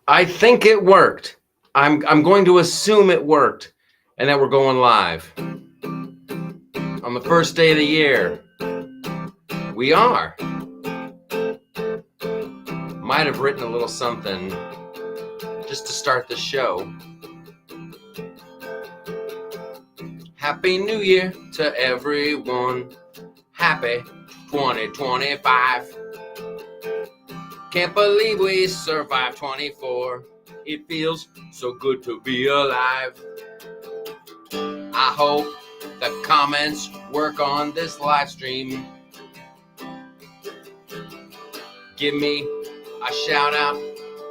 I think it worked. I'm going to assume it worked and that we're going live on the first day of the year. We are. Might have written a little something just to start the show. Happy New Year to everyone. Happy 2025. Can't believe we survived 24. It feels so good to be alive. I hope the comments work on this live stream. Give me a shout out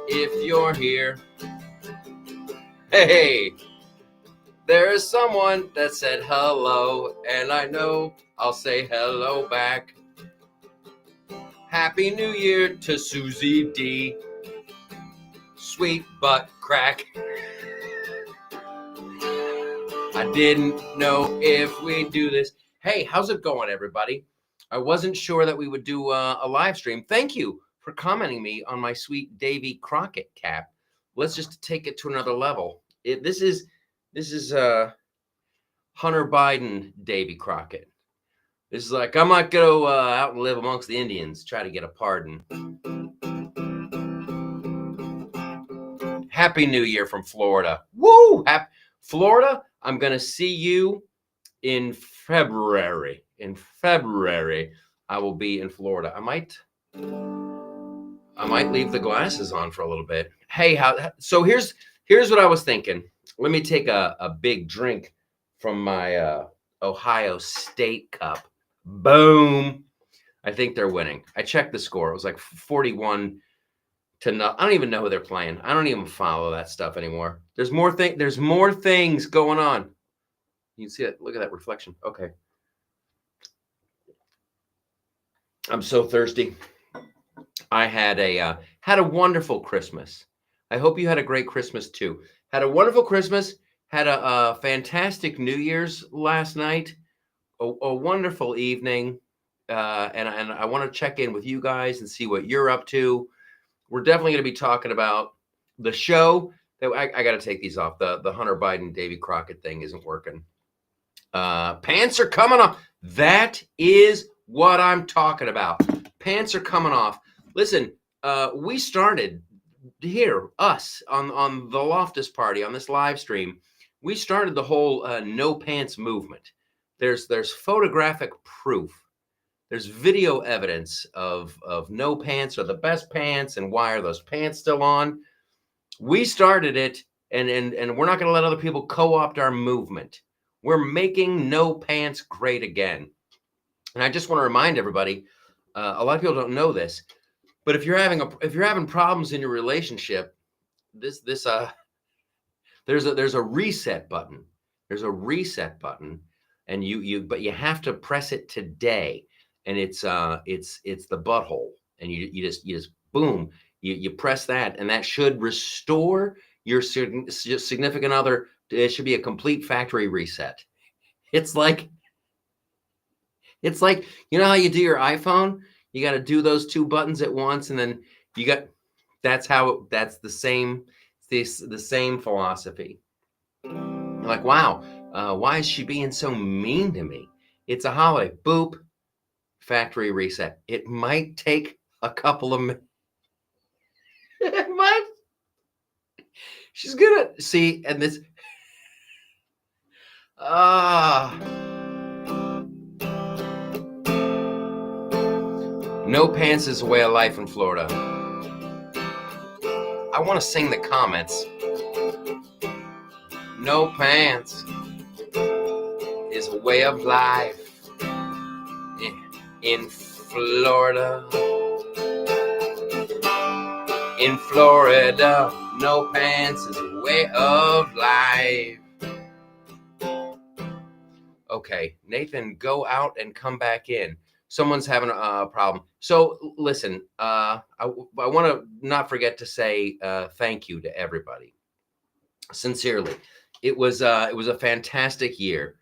if you're here. Hey, there is someone that said hello, and I know I'll say hello back. Happy New Year to Susie D. Sweet butt crack. I didn't know if we'd do this. Hey, how's it going, everybody? I wasn't sure that we would do a live stream. Thank you for commenting me on my sweet Davy Crockett cap. Let's just take it to another level. This is Hunter Biden Davy Crockett. This is like, I might go out and live amongst the Indians, try to get a pardon. Happy New Year from Florida. Woo! Florida, I'm going to see you in February. In February, I will be in Florida. I might leave the glasses on for a little bit. Hey, so here's what I was thinking. Let me take a big drink from my Ohio State cup. Boom. I think they're winning. I checked the score. It was like 41 to nothing. I don't even know who they're playing. I don't even follow that stuff anymore. There's more things going on. You can see it. Look at that reflection. Okay. I'm so thirsty. I had a wonderful Christmas. I hope you had a great Christmas too. Had a wonderful Christmas. Had a fantastic New Year's last night. A wonderful evening. And I want to check in with you guys and see what you're up to. We're definitely going to be talking about the show. I got to take these off. The Hunter Biden Davy Crockett thing isn't working. Pants are coming off. That is what I'm talking about. Pants are coming off. Listen, we started here, us, on the Loftus party, on this live stream. We started the whole no pants movement. There's photographic proof. There's video evidence of no pants are the best pants, and why are those pants still on? We started it, and we're not going to let other people co-opt our movement. We're making no pants great again. And I just want to remind everybody, a lot of people don't know this, but if you're having problems in your relationship, there's a reset button. There's a reset button, and but you have to press it today. And it's the butthole, and you just boom, you press that, and that should restore your significant other. It should be a complete factory reset. It's like you know how you do your iPhone, you got to do those two buttons at once, and then that's the same philosophy. You're like, wow, why is she being so mean to me? It's a holiday. Boop. Factory reset. It might take a couple of minutes. It might. She's gonna see, and this. No pants is a way of life in Florida. I want to sing the comments. No pants is a way of life in Florida. In Florida, no pants is a way of life. Okay, Nathan, go out and come back in. Someone's having a problem. So listen, I want to not forget to say thank you to everybody. Sincerely, it was a fantastic year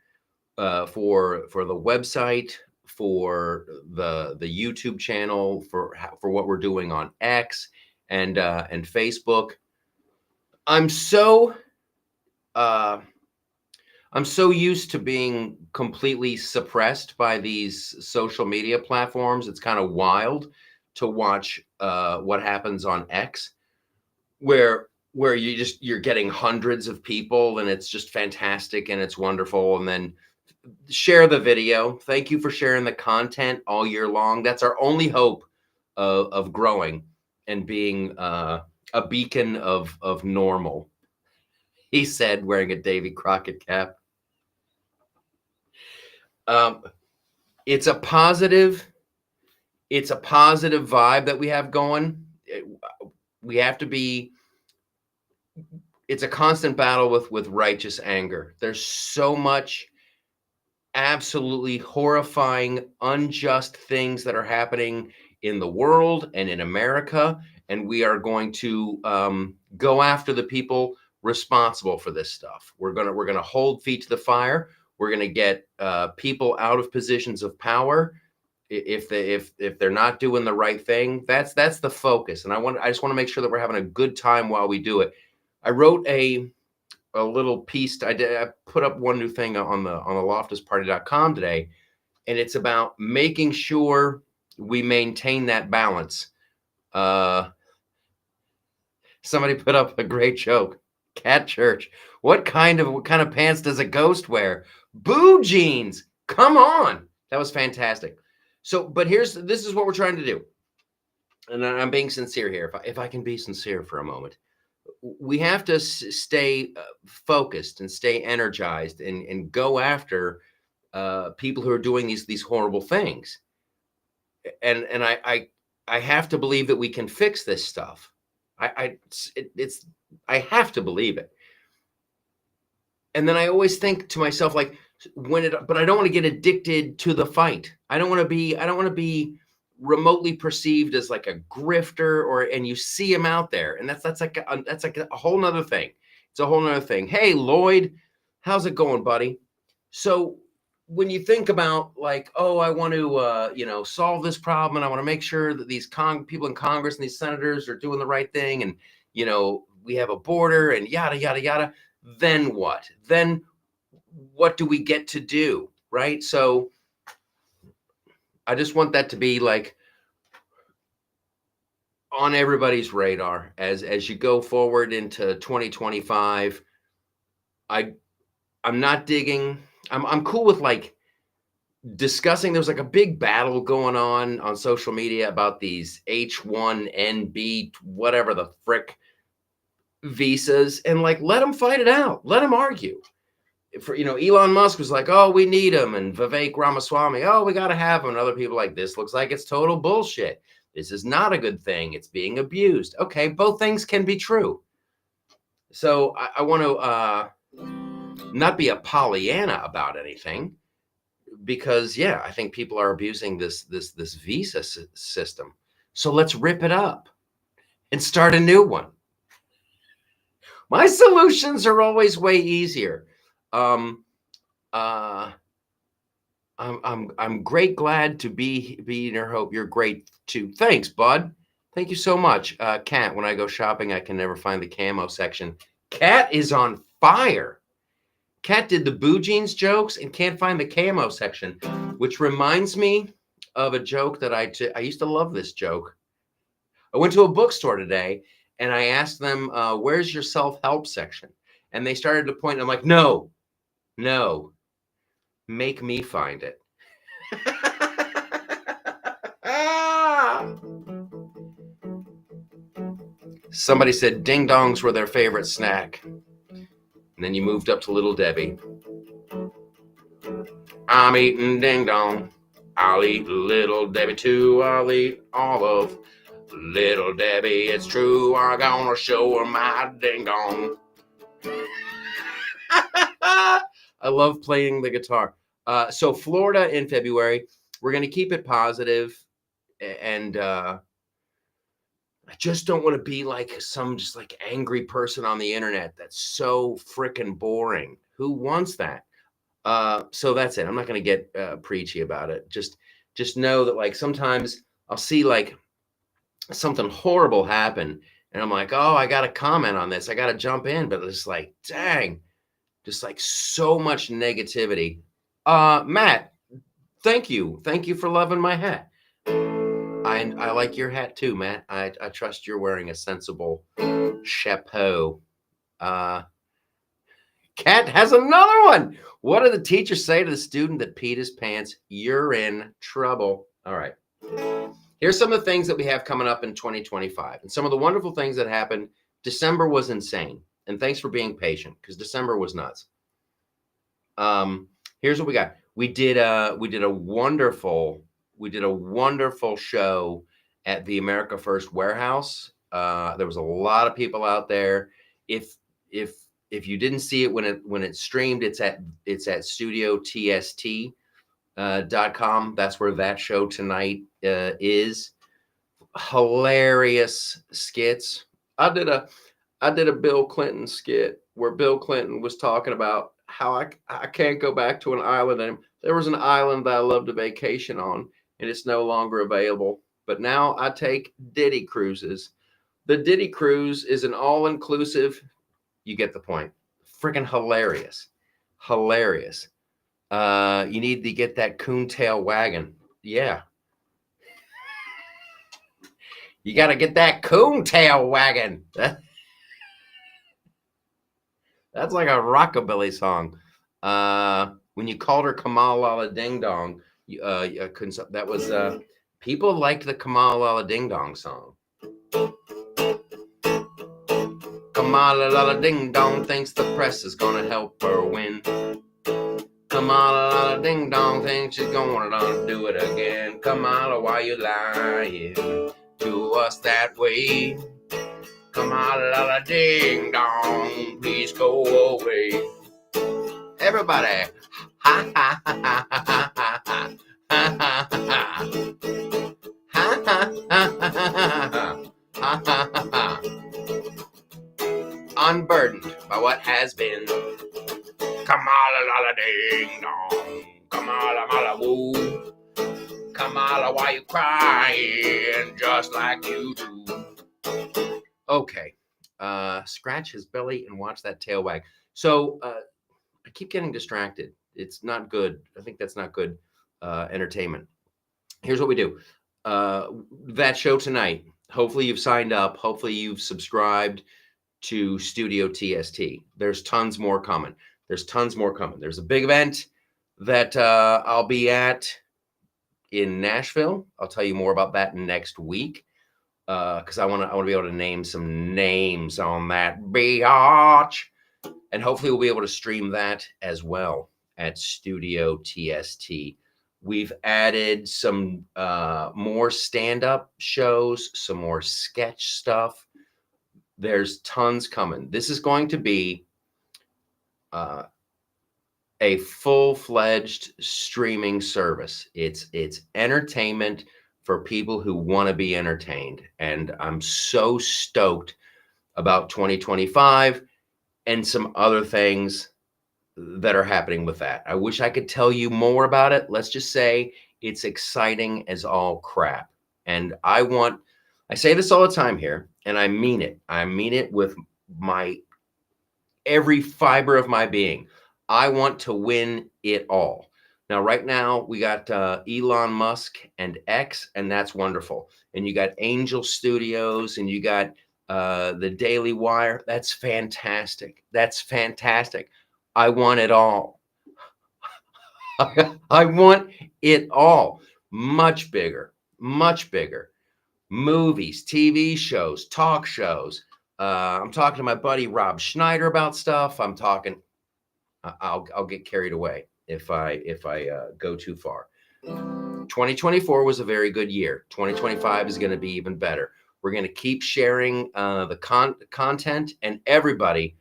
for the website, for the YouTube channel, for what we're doing on X and Facebook. I'm so uh, I'm so used to being completely suppressed by these social media platforms. It's kind of wild to watch what happens on X, where you're getting hundreds of people, and it's just fantastic and it's wonderful. And then share the video. Thank you for sharing the content all year long. That's our only hope of growing and being a beacon of normal. He said, wearing a Davy Crockett cap. Um, it's a positive vibe that we have going. We have to be. It's a constant battle with righteous anger. There's so much absolutely horrifying, unjust things that are happening in the world and in America, and we are going to go after the people responsible for this stuff. We're gonna hold feet to the fire. We're gonna get people out of positions of power if they're not doing the right thing. That's the focus, and I just want to make sure that we're having a good time while we do it. I wrote a little piece. I put up one new thing on the loftusparty.com today, and it's about making sure we maintain that balance. Somebody put up a great joke. Cat Church. What kind of pants does a ghost wear? Boo jeans. Come on. That was fantastic. So, but this is what we're trying to do. And I'm being sincere here. If I can be sincere for a moment, we have to stay focused and stay energized and go after people who are doing these horrible things. And I have to believe that we can fix this stuff. I have to believe it. And then I always think to myself, like, but I don't want to get addicted to the fight. I don't want to be remotely perceived as like a grifter, and you see him out there, and that's like a whole nother thing. It's a whole nother thing. Hey, Lloyd, how's it going, buddy? So when you think about like, oh, I want to solve this problem, and I want to make sure that these people in Congress and these senators are doing the right thing, and we have a border and yada yada yada, then what? Then what do we get to do, right? So I just want that to be like on everybody's radar as you go forward into 2025. I'm not digging. I'm cool with like discussing. There's like a big battle going on social media about these H1NB whatever the frick visas, and like let them fight it out. Let them argue. For Elon Musk was like, oh, we need him, and Vivek Ramaswamy, oh, we got to have him, and other people like, this looks like it's total bullshit. This is not a good thing. It's being abused. Okay, both things can be true. So I want to not be a Pollyanna about anything, because yeah, I think people are abusing this visa system. So let's rip it up and start a new one. My solutions are always way easier. I'm great glad to be in your hope. You're great too. Thanks, bud. Thank you so much. Kat, when I go shopping, I can never find the camo section. Kat is on fire. Kat did the boo jeans jokes and can't find the camo section, which reminds me of a joke that I used to love this joke. I went to a bookstore today and I asked them, where's your self-help section? And they started to point. I'm like, no, make me find it. Somebody said ding dongs were their favorite snack. And then you moved up to Little Debbie. I'm eating ding dong. I'll eat Little Debbie too. I'll eat all of Little Debbie. It's true. I'm gonna show her my ding dong. I love playing the guitar. So Florida in February, we're going to keep it positive, and I just don't want to be like some just like angry person on the internet. That's so freaking boring. Who wants that? So that's it. I'm not going to get preachy about it. Just know that like sometimes I'll see like something horrible happen, And I'm like, oh, I got to comment on this. I got to jump in. But it's like, dang, just like so much negativity. Matt, thank you. Thank you for loving my hat. I like your hat too, Matt. I trust you're wearing a sensible chapeau. Kat has another one. What did the teacher say to the student that peed his pants? You're in trouble. All right. Here's some of the things that we have coming up in 2025 and some of the wonderful things that happened. December was insane. And thanks for being patient because December was nuts. Here's what we got. We did a wonderful show at the America First warehouse. There was a lot of people out there. If you didn't see it when it streamed, it's at studiotst.com. That's where that show tonight is. Hilarious skits. I did a Bill Clinton skit where Bill Clinton was talking about how I can't go back to an island. And there was an island that I loved to vacation on, and it's no longer available. But now I take Diddy cruises. The Diddy cruise is an all-inclusive. You get the point. Freaking hilarious. Hilarious. You need to get that coontail wagon. Yeah. You got to get that coontail wagon. That's like a rockabilly song. When you called her Kamal Lala Ding Dong, that was people liked the Kamal Lala Ding Dong song. Kamala Lala Ding Dong thinks the press is gonna help her win. Kamala Lala Ding Dong thinks she's gonna do it again. Kamala, why you lying to us that way? Kamala Lala Ding Dong, please go away. Everybody, ha ha ha ha ha ha ha ha ha ha ha ha. Unburdened by what has been. Kamala Lala Ding Dong, Kamala Mala Woo. Kamala, why you crying just like you do? Okay, scratch his belly and watch that tail wag. So I keep getting distracted. It's not good. I think that's not good entertainment. Here's what we do. That show tonight, hopefully you've signed up. Hopefully you've subscribed to Studio TST. There's tons more coming. There's a big event that I'll be at in Nashville. I'll tell you more about that next week because I want to be able to name some names on that biatch. And hopefully we'll be able to stream that as well at Studio TST. We've added some more stand-up shows, some more sketch stuff. There's tons coming. This is going to be a full-fledged streaming service. It's entertainment for people who want to be entertained. And I'm so stoked about 2025 and some other things that are happening with that. I wish I could tell you more about it. Let's just say it's exciting as all crap. And I say this all the time here, and I mean it. I mean it with every fiber of my being. I want to win it all. Now, right now, we got Elon Musk and X, and that's wonderful. And you got Angel Studios, and you got the Daily Wire. That's fantastic. I want it all. I want it all. Much bigger. Movies, TV shows, talk shows. I'm talking to my buddy Rob Schneider about stuff. I'll get carried away if I go too far. 2024 was a very good year. 2025 is going to be even better. We're going to keep sharing the content, and everybody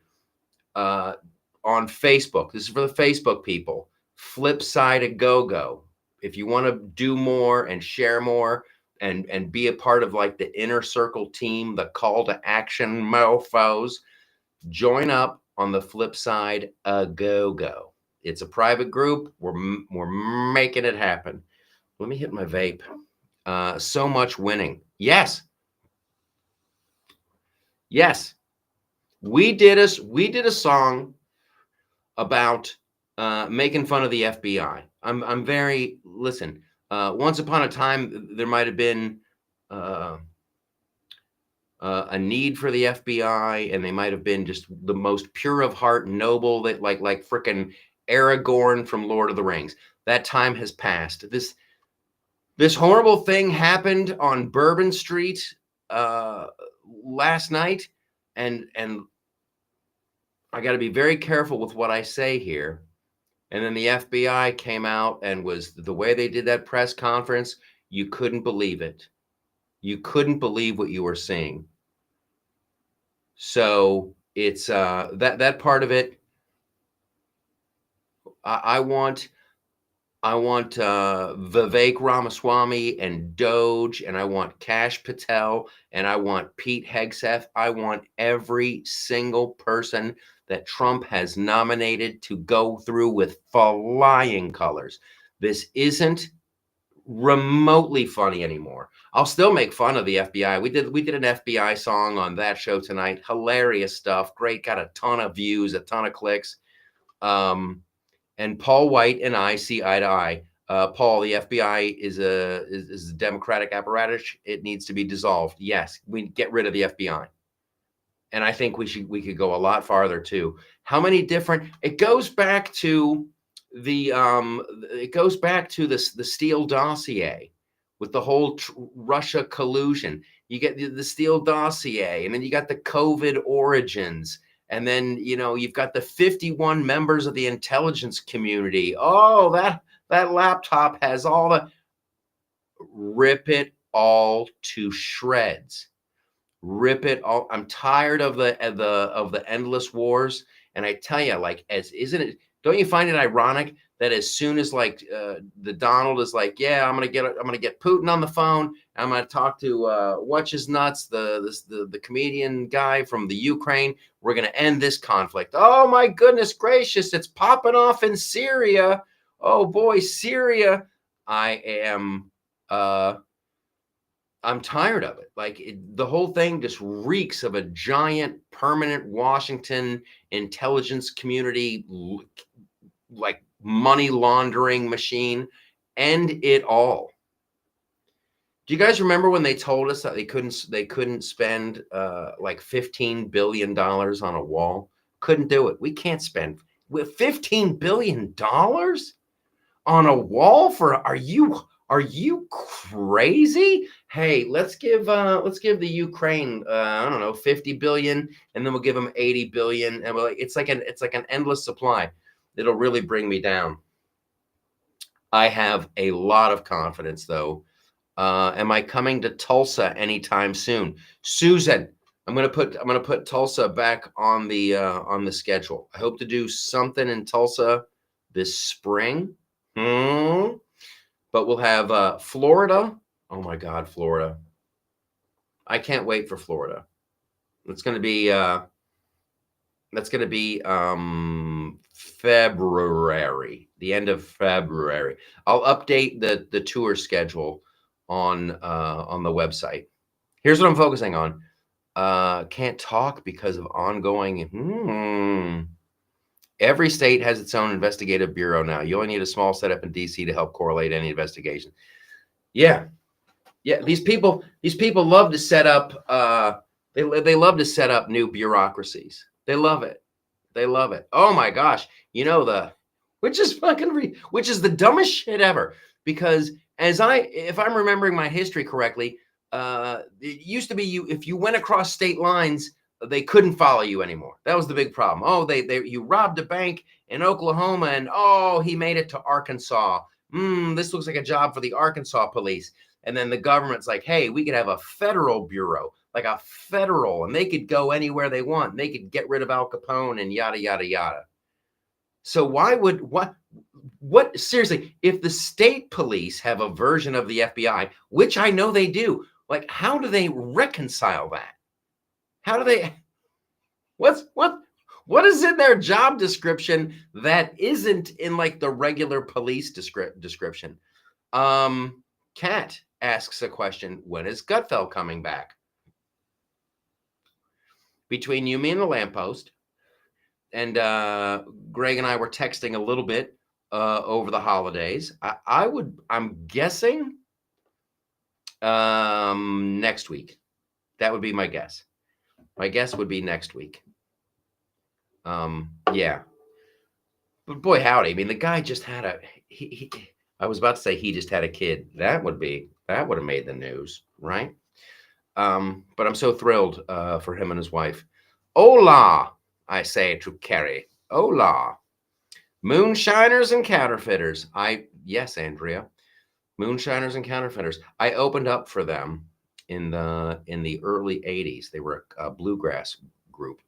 on Facebook. This is for the Facebook people. Flip side of go. If you want to do more and share more and be a part of like the inner circle team, the call to action mofos, join up on the Flip side of go. It's a private group. We're making it happen. Let me hit my vape. So much winning. Yes. Yes, we did a song about making fun of the FBI. I'm very listen. Once upon a time, there might have been uh, a need for the FBI, and they might have been just the most pure of heart, noble, that like frickin' Aragorn from Lord of the Rings. That time has passed. This horrible thing happened on Bourbon Street uh, last night, and I got to be very careful with what I say here. And then the FBI came out and was the way they did that press conference. You couldn't believe it. You couldn't believe what you were seeing. So it's that part of it. I want Vivek Ramaswamy and Doge, and I want Kash Patel, and I want Pete Hegseth. I want every single person that Trump has nominated to go through with flying colors. This isn't remotely funny anymore. I'll still make fun of the FBI. We did an FBI song on that show tonight. Hilarious stuff. Great, got a ton of views, a ton of clicks. And Paul White and I see eye to eye. Paul, the FBI is a democratic apparatus. It needs to be dissolved. Yes, we get rid of the FBI. And I think we could go a lot farther too. How many different? It goes back to the Steele dossier with the whole Russia collusion. You get the Steele dossier, and then you got the COVID origins, and then you've got the 51 members of the intelligence community. Oh, that laptop has all the. Rip it all to shreds. Rip it all. I'm tired of the endless wars. And I tell you, isn't it? Don't you find it ironic that as soon as the Donald is like, yeah, I'm gonna get Putin on the phone. I'm gonna talk to what's his nuts, the comedian guy from the Ukraine. We're gonna end this conflict. Oh my goodness gracious, it's popping off in Syria. Oh boy, Syria. I'm tired of it. The whole thing just reeks of a giant permanent Washington intelligence community, like money laundering machine. End it all. Do you guys remember when they told us that they couldn't spend like $15 billion on a wall? Couldn't do it. We can't spend with $15 billion on a wall are you crazy? Hey, let's give the Ukraine I don't know, 50 billion, and then we'll give them 80 billion, and it's like an endless supply. It'll really bring me down. I have a lot of confidence though. Am I coming to Tulsa anytime soon? Susan, I'm gonna put Tulsa back on the schedule. I hope to do something in Tulsa this spring. But we'll have Florida. Oh my God, Florida. I can't wait for Florida. It's going to be February, the end of February. I'll update the tour schedule on the website. Here's what I'm focusing on. Can't talk because of ongoing. Every state has its own investigative bureau now. You only need a small setup in DC to help correlate any investigation. Yeah. These people love to set up. They love to set up new bureaucracies. They love it. Oh my gosh. Which is the dumbest shit ever. Because if I'm remembering my history correctly, it used to be if you went across state lines, they couldn't follow you anymore. That was the big problem. Oh, you robbed a bank in Oklahoma, and he made it to Arkansas. This looks like a job for the Arkansas police. And then the government's like, hey, we could have a federal bureau, and they could go anywhere they want. And they could get rid of Al Capone and yada, yada, yada. So what seriously, if the state police have a version of the FBI, which I know they do, how do they reconcile that? How do they, what is in their job description that isn't in the regular police description? Kat asks a question. When is Gutfeld coming back? between you, me, and the lamppost. And Greg and I were texting a little bit over the holidays. I'm guessing next week. That would be my guess. My guess would be next week. Yeah. But boy, howdy. I mean, the guy just had I was about to say he just had a kid. That would have made the news, right? But I'm so thrilled for him and his wife. Hola, I say to Carrie. Hola. Moonshiners and counterfeiters. Yes, Andrea. Moonshiners and counterfeiters. I opened up for them in the early 80s. They were a bluegrass group.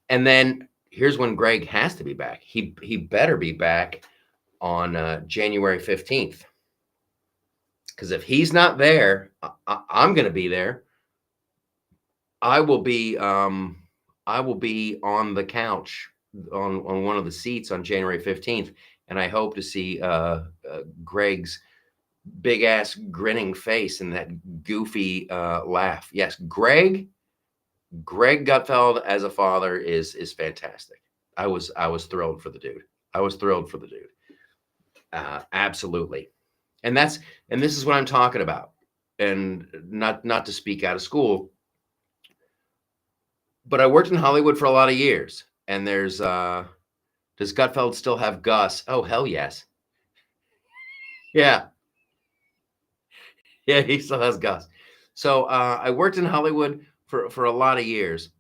And then here's when Greg has to be back. He better be back on January 15th. Because if he's not there, I'm going to be there. I will be on the couch on one of the seats on January 15th, and I hope to see Greg's big ass grinning face and that goofy laugh. Yes, Greg Gutfeld as a father is fantastic. I was thrilled for the dude. Absolutely. And this is what I'm talking about. And not to speak out of school, but I worked in Hollywood for a lot of years. And does Gutfeld still have Gus? Oh, hell yes. Yeah. Yeah, he still has Gus. So I worked in Hollywood for a lot of years,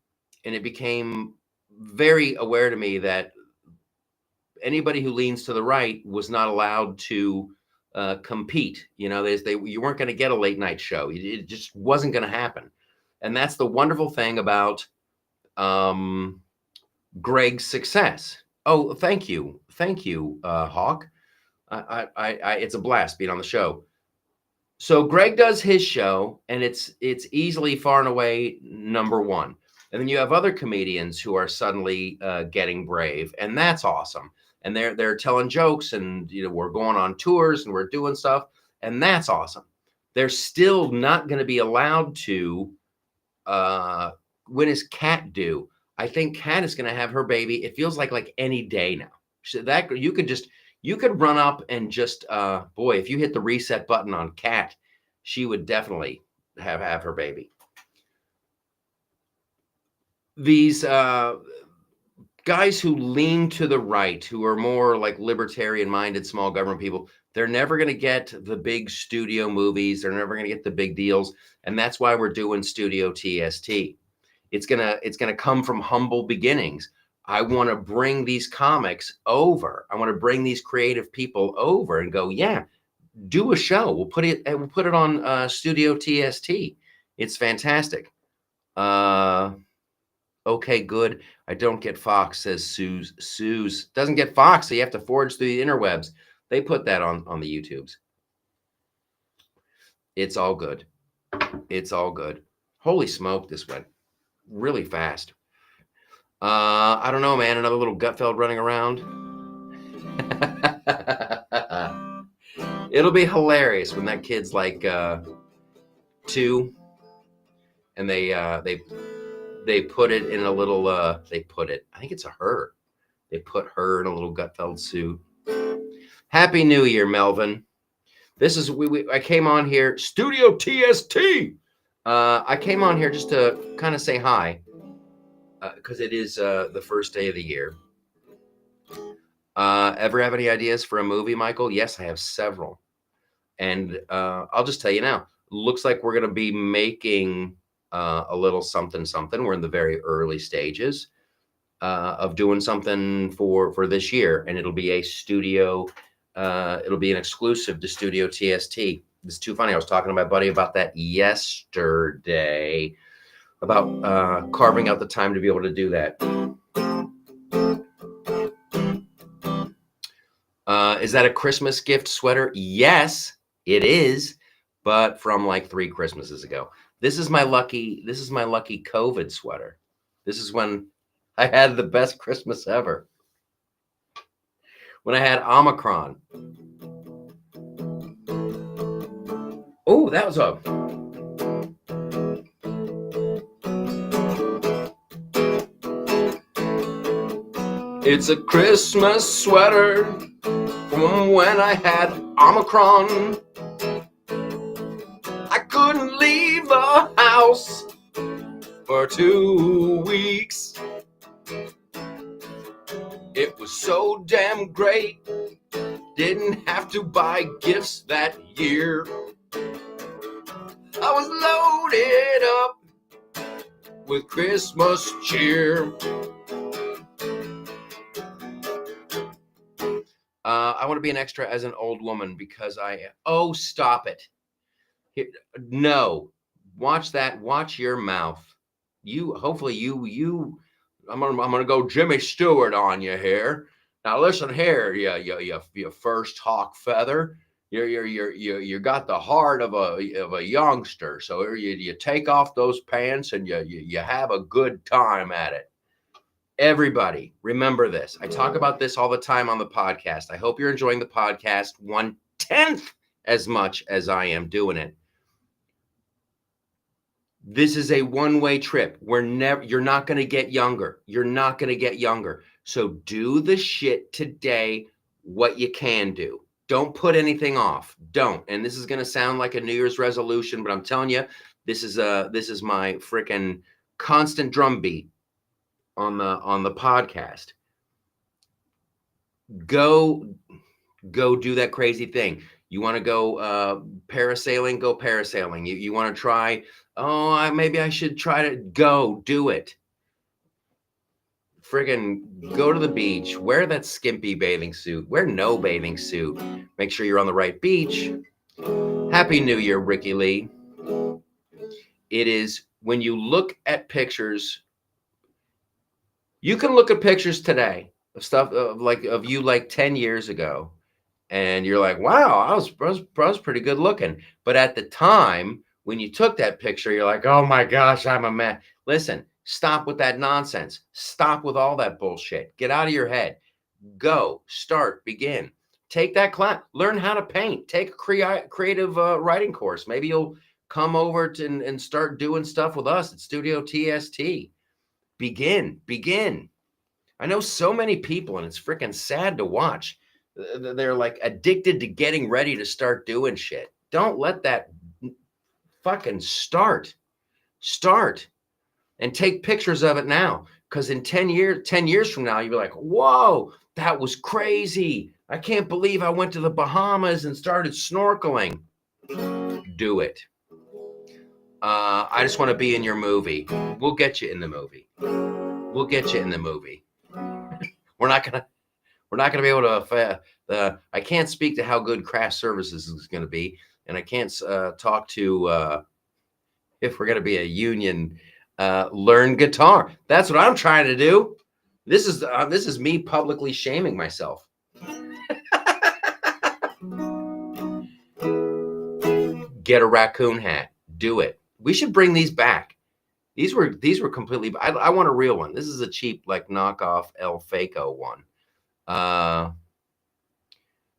and it became very aware to me that anybody who leans to the right was not allowed to compete. You know, you weren't going to get a late night show. It just wasn't going to happen. And that's the wonderful thing about Greg's success. Oh, thank you, Hawk. It's a blast being on the show. So Greg does his show, and it's easily far and away number one. And then you have other comedians who are suddenly getting brave, and that's awesome. And they're telling jokes, and we're going on tours, and we're doing stuff, and that's awesome. They're still not going to be allowed to. When is Kat due? I think Kat is going to have her baby. It feels like any day now. That you could run up and just boy, if you hit the reset button on Kat, she would definitely have her baby. These guys who lean to the right, who are more like libertarian-minded small government people, they're never going to get the big studio movies. They're never going to get the big deals, and that's why we're doing Studio TST. It's gonna come from humble beginnings. I want to bring these comics over. I want to bring these creative people over and go, yeah, do a show. We'll put it on Studio TST. It's fantastic. Okay, good. I don't get Fox, says Suze doesn't get Fox, so you have to forge through the interwebs. They put that on the YouTubes. It's all good. It's all good. Holy smoke, this went really fast. I don't know, man. Another little Gutfeld running around. It'll be hilarious when that kid's like 2, and they put it in a little. I think it's a her. They put her in a little Gutfeld suit. Happy New Year, Melvin. This is I came on here, Studio TST. I came on here just to kind of say hi, because it is the first day of the year. Ever have any ideas for a movie, Michael? Yes, I have several. And I'll just tell you now, looks like we're going to be making a little something. We're in the very early stages of doing something for this year. And it'll be a studio. It'll be an exclusive to Studio TST. It's too funny. I was talking to my buddy about that yesterday, about carving out the time to be able to do that. Is that a Christmas gift sweater? Yes, it is, but from like 3 Christmases ago. This is my lucky COVID sweater. This is when I had the best Christmas ever. When I had Omicron. Oh, that was It's a Christmas sweater from when I had Omicron. I couldn't leave the house for 2 weeks. It was so damn great. Didn't have to buy gifts that year. I was loaded up with Christmas cheer. I want to be an extra as an old woman because oh, stop it. No, watch that. Watch your mouth. Hopefully you, I'm gonna go Jimmy Stewart on you here. Now listen here, you first hawk feather. You got the heart of a youngster. So you take off those pants and you have a good time at it. Everybody, remember this. I talk about this all the time on the podcast. I hope you're enjoying the podcast 1/10 as much as I am doing it. This is a one-way trip. You're not going to get younger. You're not going to get younger. So do the shit today, what you can do. Don't put anything off. Don't. And this is going to sound like a New Year's resolution, but I'm telling you, this is my freaking constant drumbeat on the podcast. Go do that crazy thing. You want to go parasailing? Go parasailing. You want to try? Oh, maybe I should try to go do it. Friggin' go to the beach. Wear that skimpy bathing suit. Wear no bathing suit. Make sure you're on the right beach. Happy New Year, Ricky Lee. It is when you look at pictures. You can look at pictures today of stuff of you like 10 years ago, and you're like, wow, I was pretty good looking. But at the time when you took that picture, you're like, oh my gosh, I'm a man. Listen, stop with that nonsense. Stop with all that bullshit. Get out of your head. Go, start, begin. Take that class. Learn how to paint. Take a creative writing course. Maybe you'll come over and start doing stuff with us at Studio TST. Begin. I know so many people, and it's freaking sad to watch. They're like addicted to getting ready to start doing shit. Don't let that fucking start and take pictures of it now. Because in 10 years from now, you'll be like, whoa, that was crazy. I can't believe I went to the Bahamas and started snorkeling. Do it. I just want to be in your movie. We'll get you in the movie. We're not gonna be able to. I can't speak to how good craft services is going to be, and I can't talk to if we're going to be a union. Learn guitar. That's what I'm trying to do. This is me publicly shaming myself. Get a raccoon hat. Do it. We should bring these back. These were completely. I want a real one. This is a cheap like knockoff El Faco one.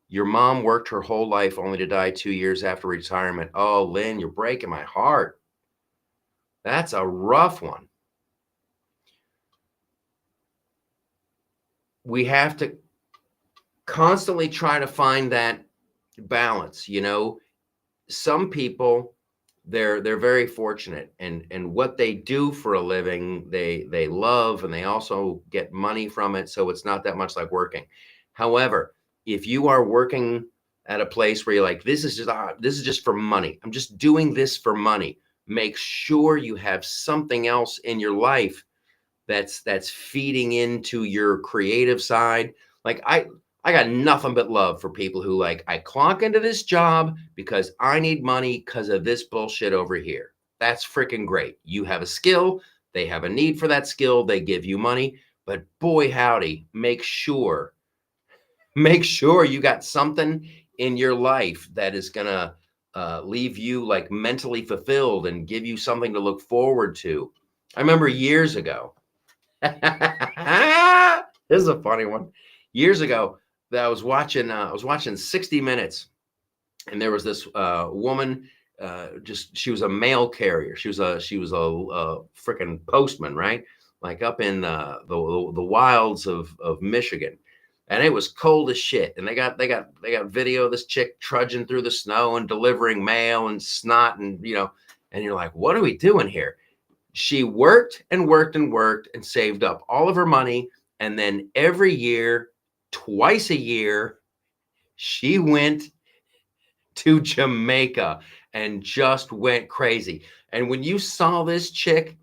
Your mom worked her whole life only to die 2 years after retirement. Oh, Lynn, you're breaking my heart. That's a rough one. We have to constantly try to find that balance. You know, some people, they're very fortunate, and what they do for a living, they love, and they also get money from it. So it's not that much like working. However, if you are working at a place where you're like, this is just for money. I'm just doing this for money. Make sure you have something else in your life that's feeding into your creative side. Like I got nothing but love for people who like, I clock into this job because I need money because of this bullshit over here. That's freaking great. You have a skill. They have a need for that skill. They give you money. But boy, howdy, make sure you got something in your life that is going to leave you like mentally fulfilled and give you something to look forward to. I remember years ago, this is a funny one. Years ago that I was watching 60 Minutes, and there was this woman, she was a mail carrier. She was a freaking postman, right? like up in the wilds of Michigan, and it was cold as shit. And they got video of this chick trudging through the snow and delivering mail and snot, and and you're like, what are we doing here? She worked and worked and worked and saved up all of her money, and then every year, twice a year, she went to Jamaica and just went crazy. And when you saw this chick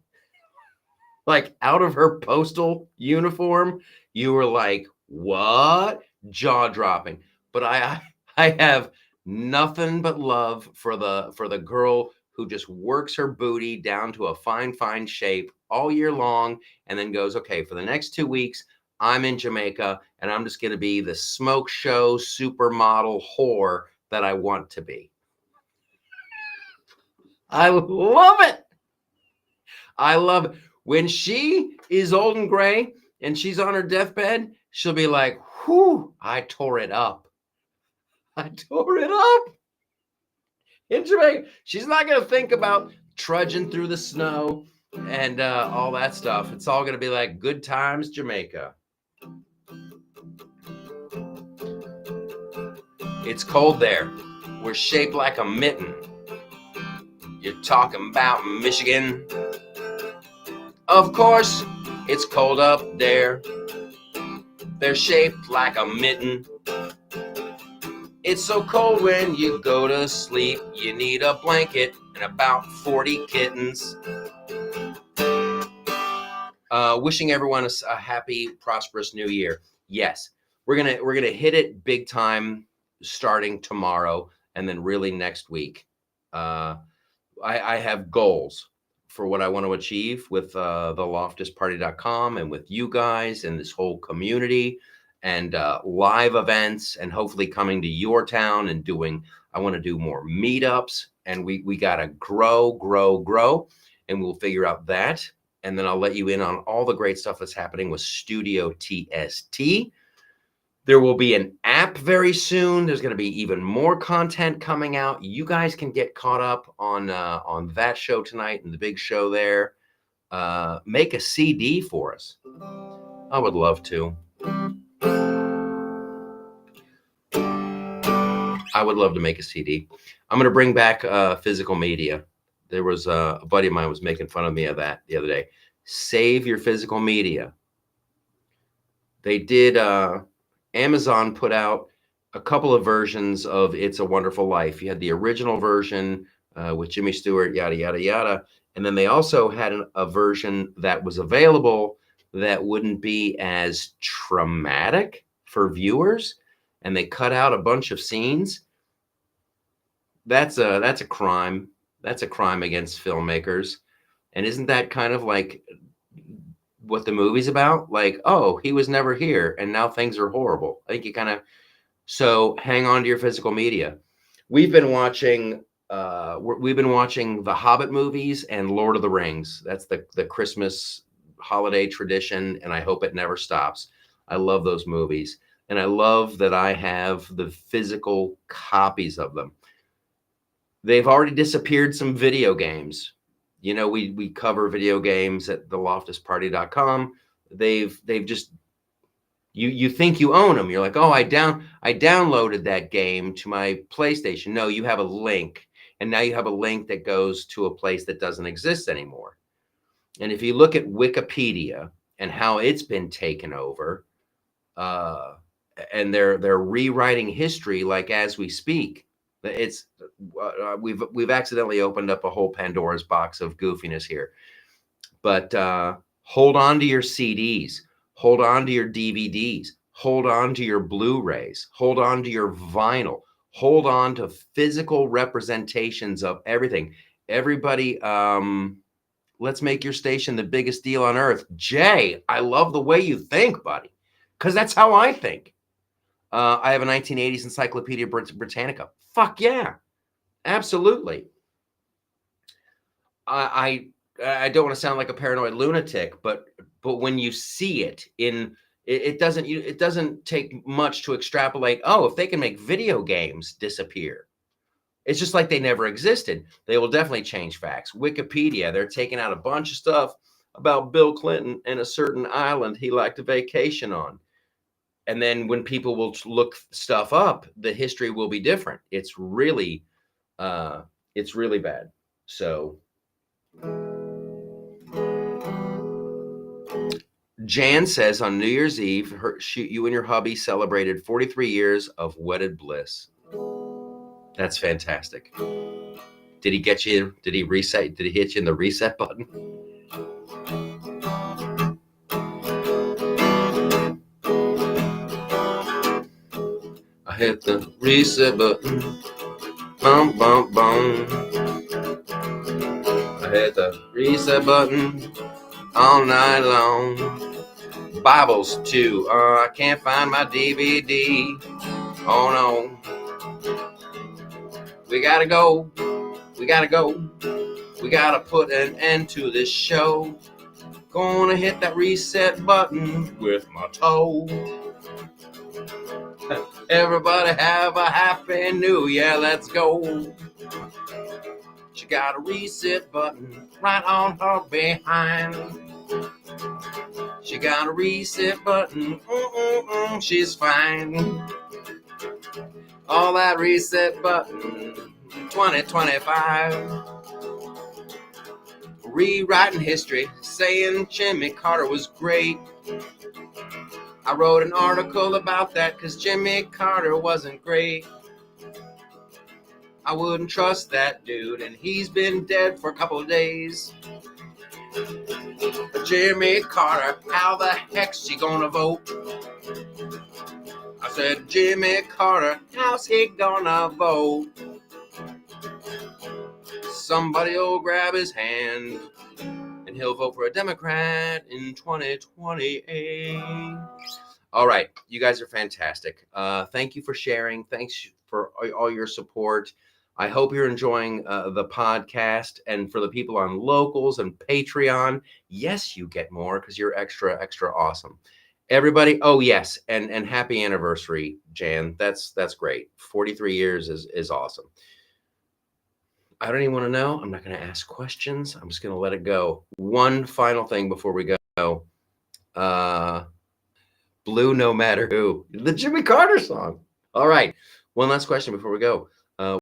like out of her postal uniform, you were like, what? Jaw dropping. But I have nothing but love for the girl who just works her booty down to a fine shape all year long, and then goes, okay, for the next 2 weeks, I'm in Jamaica, and I'm just going to be the smoke show supermodel whore that I want to be. I love it. I love it. When she is old and gray and she's on her deathbed, she'll be like, whew, I tore it up. I tore it up in Jamaica. She's not going to think about trudging through the snow and all that stuff. It's all going to be like good times, Jamaica. It's cold there. We're shaped like a mitten. You're talking about Michigan. Of course, it's cold up there. They're shaped like a mitten. It's so cold when you go to sleep. You need a blanket and about 40 kittens. Wishing everyone a happy, prosperous new year. Yes, we're gonna hit it big time starting tomorrow, and then really next week. I have goals for what I want to achieve with the loftusparty.com and with you guys and this whole community, and live events, and hopefully coming to your town and I want to do more meetups, and we got to grow, and we'll figure out that. And then I'll let you in on all the great stuff that's happening with Studio TST. There will be an app very soon. There's going to be even more content coming out. You guys can get caught up on that show tonight and the big show there. Make a CD for us. I would love to. I would love to make a CD. I'm going to bring back physical media. There was a buddy of mine was making fun of me of that the other day. Save your physical media. They did. Amazon put out a couple of versions of It's a Wonderful Life. You had the original version with Jimmy Stewart, yada, yada, yada. And then they also had a version that was available that wouldn't be as traumatic for viewers. And they cut out a bunch of scenes. That's a crime. That's a crime against filmmakers. And isn't that kind of like what the movie's about? Like, oh, he was never here and now things are horrible. I think you kind of, so hang on to your physical media. We've been watching the Hobbit movies and Lord of the Rings. That's the Christmas holiday tradition, and I hope it never stops. I love those movies, and I love that I have the physical copies of them. They've already disappeared some video games. You know, we cover video games at the loftusparty.com. They've just, you think you own them. You're like, oh, I downloaded that game to my PlayStation. No, you have a link, and now you have a link that goes to a place that doesn't exist anymore. And if you look at Wikipedia and how it's been taken over, and they're rewriting history like as we speak. It's we've accidentally opened up a whole Pandora's box of goofiness here. But hold on to your CDs, hold on to your DVDs, hold on to your Blu-rays, hold on to your vinyl, hold on to physical representations of everything. Everybody, let's make your station the biggest deal on earth. Jay, I love the way you think, buddy, because that's how I think. I have a 1980s Encyclopedia Britannica. Fuck yeah, absolutely. I don't want to sound like a paranoid lunatic, but when you see it it doesn't take much to extrapolate. Oh, if they can make video games disappear, it's just like they never existed. They will definitely change facts. Wikipedia, they're taking out a bunch of stuff about Bill Clinton and a certain island he liked to vacation on. And then when people will look stuff up, the history will be different. It's really bad. So Jan says on New Year's Eve, you and your hubby celebrated 43 years of wedded bliss. That's fantastic. Did he get you? Did he reset? Did he hit you in the reset button? I hit the reset button. Bum, bum, bum. I hit the reset button all night long. Bibles too. I can't find my DVD. Oh no. We gotta go. We gotta go. We gotta put an end to this show. Gonna hit that reset button with my toe. Everybody have a happy new year. Let's go. She got a reset button right on her behind. She got a reset button. She's fine. All that reset button. 2025. Rewriting history, saying Jimmy Carter was great. I wrote an article about that because Jimmy Carter wasn't great. I wouldn't trust that dude, and he's been dead for a couple of days. But Jimmy Carter, how the heck's he gonna vote? I said, Jimmy Carter, how's he gonna vote? Somebody'll grab his hand and he'll vote for a Democrat in 2028. All right, you guys are fantastic. Thank you for sharing. Thanks for all your support. I hope you're enjoying the podcast. And for the people on Locals and Patreon, yes, you get more because you're extra awesome. Everybody, oh yes, and happy anniversary, Jan. That's great. 43 years is awesome. I don't even want to know. I'm not going to ask questions. I'm just going to let it go. One final thing before we go. Blue No Matter Who. The Jimmy Carter song. All right. One last question before we go.